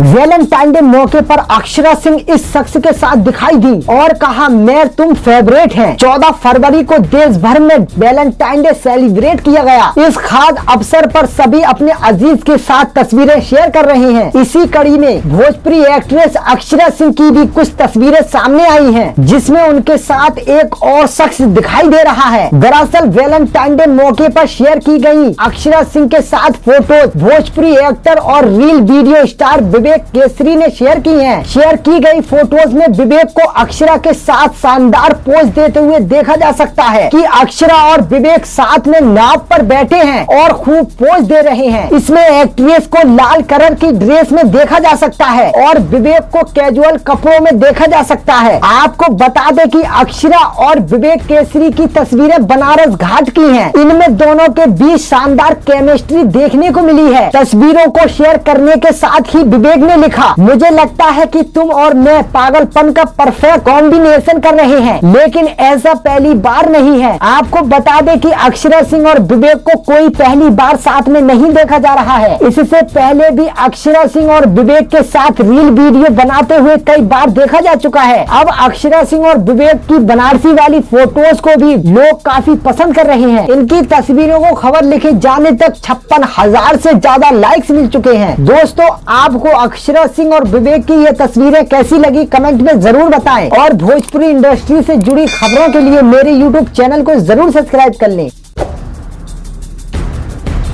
Valentine day मौके पर अक्षरा सिंह इस शख्स के साथ दिखाई दी और कहा मैं तुम फेवरेट हैं। 14 फरवरी को देश भर में वैलेंटाइन डे सेलिब्रेट किया गया। इस खास अवसर पर सभी अपने अजीज के साथ तस्वीरें शेयर कर रहे हैं। इसी कड़ी में भोजपुरी एक्ट्रेस अक्षरा सिंह की भी कुछ तस्वीरें सामने आई हैं, जिसमें उनके साथ एक और शख्स दिखाई दे रहा है। दरअसल वैलेंटाइन डे मौके पर शेयर की गई अक्षरा सिंह के साथ फोटोज भोजपुरी एक्टर और रील वीडियो स्टार विवेक केसरी ने शेयर की हैं। शेयर की गई फोटोज में विवेक को अक्षरा के साथ शानदार पोज देते हुए देखा जा सकता है कि अक्षरा और विवेक साथ में नाव पर बैठे हैं और खूब पोज दे रहे हैं। इसमें एक्ट्रेस को लाल कलर की ड्रेस में देखा जा सकता है और विवेक को कैजुअल कपड़ों में देखा जा सकता है। आपको बता दें कि अक्षरा और विवेक केसरी की तस्वीरें बनारस घाट की हैं। इनमें दोनों के बीच शानदार केमिस्ट्री देखने को मिली है। तस्वीरों को शेयर करने के साथ ही विवेक ने लिखा, मुझे लगता है कि तुम और मैं पागलपन का परफेक्ट कॉम्बिनेशन कर रहे हैं, लेकिन ऐसा पहली बार नहीं है। आपको बता दें कि अक्षरा सिंह और विवेक को कोई पहली बार साथ में नहीं देखा जा रहा है। इससे पहले भी अक्षरा सिंह और विवेक के साथ रील वीडियो बनाते हुए कई बार देखा जा चुका है। अब अक्षरा सिंह और विवेक की बनारसी वाली फोटोज को भी लोग काफी पसंद कर रहे हैं। इनकी तस्वीरों को खबर लिखे जाने तक 56,000 से ज्यादा लाइक्स मिल चुके हैं। दोस्तों, आपको अक्षरा सिंह और विवेक की ये तस्वीरें कैसी लगी कमेंट में जरूर बताएं और भोजपुरी इंडस्ट्री से जुड़ी खबरों के लिए मेरे YouTube चैनल को जरूर सब्सक्राइब कर लें।